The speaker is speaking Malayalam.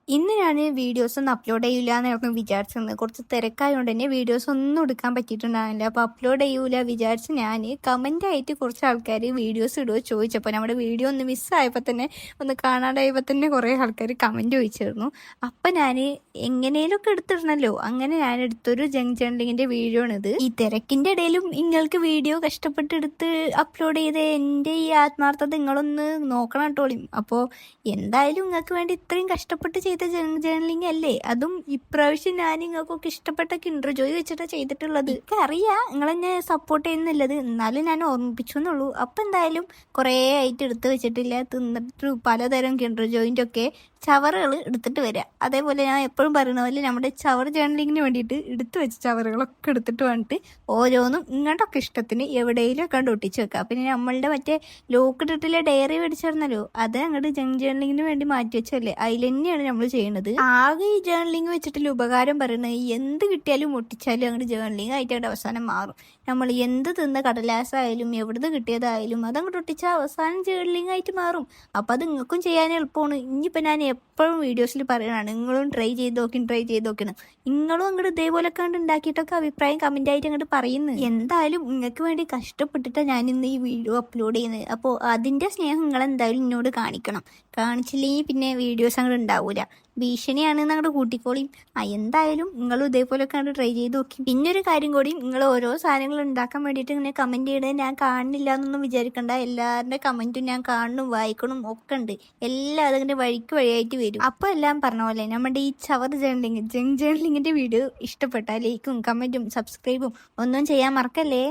ഇന്ന് ഞാൻ വീഡിയോസ് ഒന്നും അപ്ലോഡ് ചെയ്യില്ല എന്നായിരുന്നു വിചാരിച്ചിരുന്നത്. കുറച്ച് തിരക്കായതുകൊണ്ട് തന്നെ വീഡിയോസ് ഒന്നും എടുക്കാൻ പറ്റിയിട്ടുണ്ടായിരുന്നില്ല. അപ്പോൾ അപ്ലോഡ് ചെയ്യൂല വിചാരിച്ച് ഞാൻ കമൻ്റായിട്ട് കുറച്ച് ആൾക്കാർ വീഡിയോസ് ഇടുമോ ചോദിച്ചപ്പോൾ നമ്മുടെ വീഡിയോ ഒന്ന് മിസ്സായപ്പോൾ തന്നെ ഒന്ന് കാണാണ്ടായപ്പോൾ തന്നെ കുറേ ആൾക്കാർ കമൻറ്റ് ചോദിച്ചിരുന്നു. അപ്പം ഞാൻ എങ്ങനെയൊക്കെ എടുത്തിടണമല്ലോ, അങ്ങനെ ഞാൻ എടുത്തൊരു ജങ് ജേർണലിങ്ങിൻ്റെ വീഡിയോ ആണിത്. ഈ തിരക്കിൻ്റെ ഇടയിലും നിങ്ങൾക്ക് വീഡിയോ കഷ്ടപ്പെട്ടെടുത്ത് അപ്ലോഡ് ചെയ്ത് എൻ്റെ ഈ ആത്മാർത്ഥത നിങ്ങളൊന്ന് നോക്കണം കേട്ടോളിയും. അപ്പോൾ എന്തായാലും നിങ്ങൾക്ക് വേണ്ടി ഇത്രയും കഷ്ടപ്പെട്ട് ചെയ്ത ജേർണലിംഗ് അല്ലേ, അതും ഇപ്രാവശ്യം ഞാൻ നിങ്ങൾക്കൊക്കെ ഇഷ്ടപ്പെട്ട കിൻഡർ ജോയ് വെച്ചിട്ടാണ് ചെയ്തിട്ടുള്ളത്. എനിക്ക് അറിയാം നിങ്ങളെന്നെ സപ്പോർട്ട് ചെയ്യുന്നില്ലത്, എന്നാലും ഞാൻ ഓർമ്മിപ്പിച്ചു എന്നുള്ളൂ. അപ്പം എന്തായാലും കുറേ ആയിട്ട് എടുത്ത് വെച്ചിട്ടില്ല, തിന്നിട്ട് പലതരം കിൻഡർ ജോയിൻ്റെ ഒക്കെ ചവറുകൾ എടുത്തിട്ട് വരിക. അതേപോലെ ഞാൻ എപ്പോഴും പറയുന്ന പോലെ നമ്മുടെ ചവർ ജേർണലിങ്ങിന് വേണ്ടിയിട്ട് എടുത്തു വെച്ച ചവറുകളൊക്കെ എടുത്തിട്ട് വന്നിട്ട് ഓരോന്നും ഇങ്ങോട്ടൊക്കെ ഇഷ്ടത്തിന് എവിടെയെങ്കിലും ഒക്കെ ഒട്ടിച്ച് വെക്കുക. പിന്നെ നമ്മളുടെ മറ്റേ ലോക്ക് ഇട്ടിട്ടുള്ള ഡയറി മേടിച്ചിരുന്നല്ലോ, അത് അങ്ങോട്ട് ജങ് ജേർണലിങ്ങിന് വേണ്ടി മാറ്റി വെച്ചല്ലേ, അതിൽ തന്നെയാണ് നമ്മൾ ചെയ്യുന്നത്. ആകെ ഈ ജേർണലിങ് വെച്ചിട്ടുള്ള ഉപകാരം പറയുന്നത് എന്ത് കിട്ടിയാലും ഒട്ടിച്ചാലും അങ്ങോട്ട് ജേർണലിങ് ആയിട്ട് അവസാനം മാറും. നമ്മൾ എന്ത് തിന്ന കടലാസായാലും എവിടുന്ന് കിട്ടിയതായാലും അതങ്ങോട്ട് ഒട്ടിച്ചാൽ അവസാനം ജേർണലിങ് ആയിട്ട് മാറും. അപ്പോൾ അത് നിങ്ങൾക്കും ചെയ്യാൻ എളുപ്പമാണ്. ഇനിയിപ്പോൾ ഞാൻ എപ്പോഴും വീഡിയോസിൽ പറയുകയാണ്, നിങ്ങളും ട്രൈ ചെയ്ത് നോക്കണം. നിങ്ങളും അങ്ങോട്ട് ഇതേപോലെ കണ്ട് ഉണ്ടാക്കിയിട്ടൊക്കെ അഭിപ്രായം കമൻ്റ് ആയിട്ട് അങ്ങോട്ട് പറയുന്നത്. എന്തായാലും നിങ്ങൾക്ക് വേണ്ടി കഷ്ടപ്പെട്ടിട്ടാണ് ഞാൻ ഇന്ന് ഈ വീഡിയോ അപ്ലോഡ് ചെയ്യുന്നത്. അപ്പോൾ അതിൻ്റെ സ്നേഹം നിങ്ങൾ എന്തായാലും എന്നോട് കാണിക്കണം. കാണിച്ചില്ലെങ്കിൽ പിന്നെ വീഡിയോസ് അങ്ങോട്ട് ഉണ്ടാവില്ല. ഭീഷണിയാണെന്ന് അങ്ങോട്ട് കൂട്ടിക്കോളിയും. എന്തായാലും നിങ്ങളും ഇതേപോലെയൊക്കെ അങ്ങോട്ട് ട്രൈ ചെയ്ത് നോക്കി. പിന്നെ ഒരു കാര്യം കൂടി, നിങ്ങൾ ഓരോ സാധനങ്ങൾ ഉണ്ടാക്കാൻ വേണ്ടിയിട്ട് ഇങ്ങനെ കമൻറ്റ് ചെയ്യണത് ഞാൻ കാണുന്നില്ല എന്നൊന്നും വിചാരിക്കണ്ട. എല്ലാവരുടെ കമൻറ്റും ഞാൻ കാണണം വായിക്കണം ഒക്കെ ഉണ്ട്. എല്ലാം അതിങ്ങനെ വഴിക്ക് വഴിയായിട്ട് വരും. അപ്പോൾ എല്ലാം പറഞ്ഞ പോലെ നമ്മുടെ ഈ ചവർ ജേർണലിംഗ് ജങ് ജേർണലിങ്ങിൻ്റെ വീഡിയോ ഇഷ്ടപ്പെട്ടാൽ ലൈക്കും കമൻറ്റും സബ്സ്ക്രൈബും ഒന്നും ചെയ്യാൻ മറക്കല്ലേ.